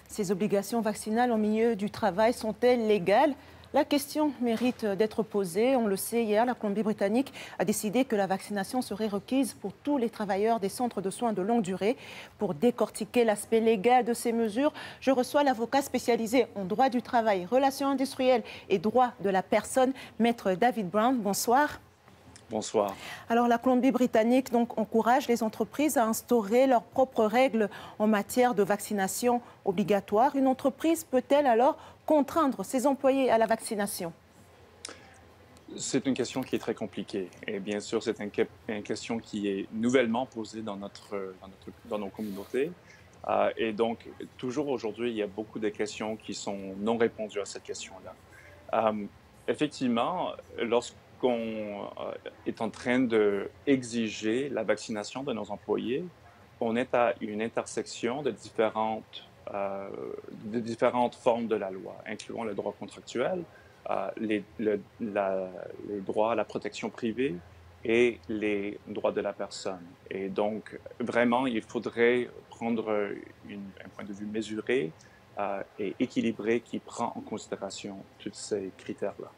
Ces obligations vaccinales en milieu du travail sont-elles légales? La question mérite d'être posée. On le sait, hier, la Colombie-Britannique a décidé que la vaccination serait requise pour tous les travailleurs des centres de soins de longue durée. Pour décortiquer l'aspect légal de ces mesures, je reçois l'avocat spécialisé en droit du travail, relations industrielles et droit de la personne, maître David Brown. Bonsoir. Bonsoir. Alors, la Colombie-Britannique donc, encourage les entreprises à instaurer leurs propres règles en matière de vaccination obligatoire. Une entreprise peut-elle alors contraindre ses employés à la vaccination? C'est une question qui est très compliquée. Et bien sûr, c'est une question qui est nouvellement posée dans nos communautés. Et donc, toujours aujourd'hui, il y a beaucoup de questions qui sont non répondues à cette question-là. Effectivement, lorsqu'on est en train d'exiger la vaccination de nos employés, on est à une intersection de différentes formes de la loi, incluant le droit contractuel, les droits à la protection privée et les droits de la personne. Et donc, vraiment, il faudrait prendre un point de vue mesuré et équilibré qui prend en considération tous ces critères-là.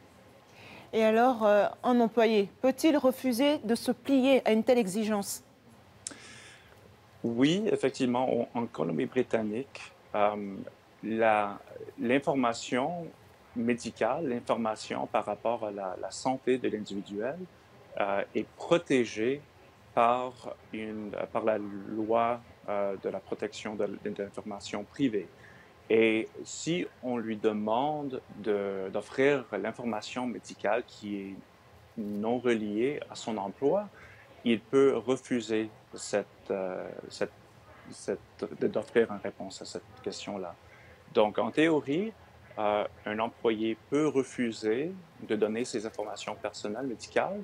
Et alors, un employé peut-il refuser de se plier à une telle exigence? Oui, effectivement, en Colombie-Britannique, l'information médicale, l'information par rapport à la santé de l'individuel est protégée par la loi de la protection de l'information privée. Et si on lui demande d'offrir l'information médicale qui est non reliée à son emploi, il peut refuser d'offrir une réponse à cette question-là. Donc, en théorie, un employé peut refuser de donner ses informations personnelles médicales.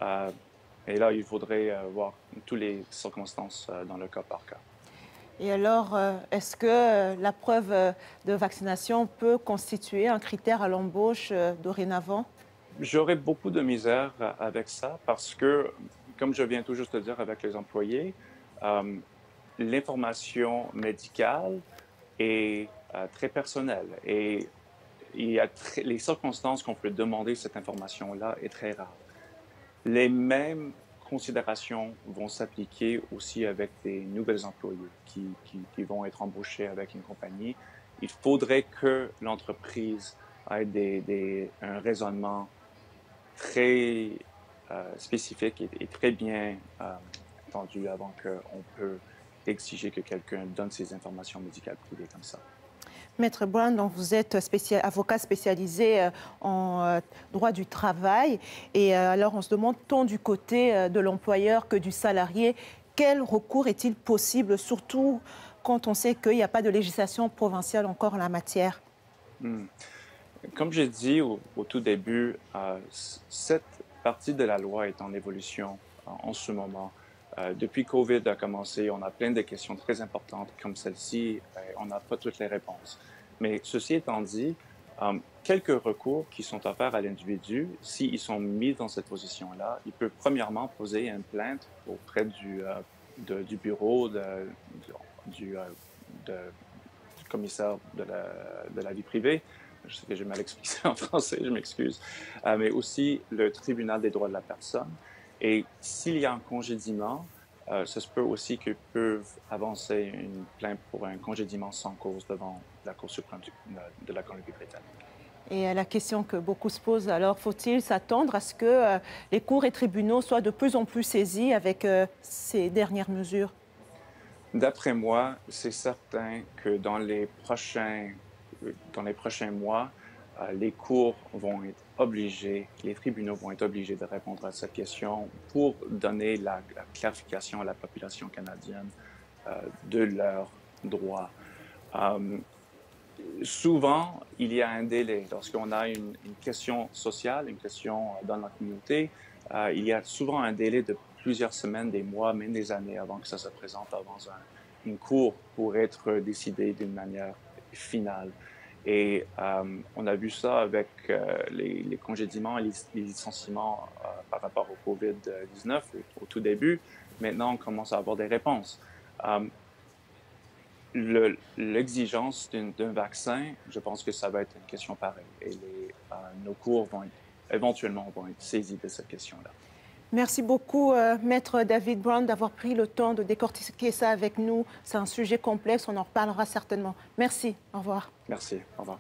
Euh, et là, il faudrait voir toutes les circonstances dans le cas par cas. Et alors, est-ce que la preuve de vaccination peut constituer un critère à l'embauche dorénavant? J'aurais beaucoup de misère avec ça parce que, comme je viens tout juste de dire avec les employés, euh, l'information médicale est très personnelle et les circonstances qu'on peut demander cette information-là est très rare. Les mêmes considérations vont s'appliquer aussi avec des nouvelles employés qui vont être embauchés avec une compagnie. Il faudrait que l'entreprise ait un raisonnement très spécifique et très bien entendu avant qu'on peut exiger que quelqu'un donne ses informations médicales privées comme ça. Maître Brown, donc vous êtes avocat spécialisé en droit du travail. Et alors, on se demande, tant du côté de l'employeur que du salarié, quel recours est-il possible, surtout quand on sait qu'il n'y a pas de législation provinciale encore en la matière? Hmm. Comme j'ai dit au tout début, cette partie de la loi est en évolution en ce moment. Depuis COVID a commencé, on a plein de questions très importantes comme celle-ci. On n'a pas toutes les réponses. Mais ceci étant dit, quelques recours qui sont offerts à l'individu, s'ils sont mis dans cette position-là, il peut premièrement poser une plainte auprès du bureau du, du commissaire de la vie privée. Je sais que j'ai mal expliqué en français, je m'excuse, mais aussi le tribunal des droits de la personne. Et s'il y a un congédiement, ça se peut aussi qu'ils peuvent avancer une plainte pour un congédiement sans cause devant la Cour suprême de la Colombie-Britannique. Et la question que beaucoup se posent, alors faut-il s'attendre à ce que les cours et tribunaux soient de plus en plus saisis avec ces dernières mesures? D'après moi, c'est certain que dans les prochains mois, les cours vont être obligés, les tribunaux vont être obligés de répondre à cette question pour donner la clarification à la population canadienne de leurs droits. Euh, Souvent, il y a un délai. Lorsqu'on a une question sociale, une question dans la communauté, il y a souvent un délai de plusieurs semaines, des mois, même des années avant que ça se présente devant une cour pour être décidé d'une manière finale. Et on a vu ça avec les congédiements et les licenciements par rapport au COVID-19 au tout début. Maintenant, on commence à avoir des réponses. l'exigence d'un vaccin, je pense que ça va être une question pareille. Et nos cours éventuellement vont être saisis de cette question-là. Merci beaucoup, Maître David Brown, d'avoir pris le temps de décortiquer ça avec nous. C'est un sujet complexe, on en reparlera certainement. Merci, au revoir. Merci, au revoir.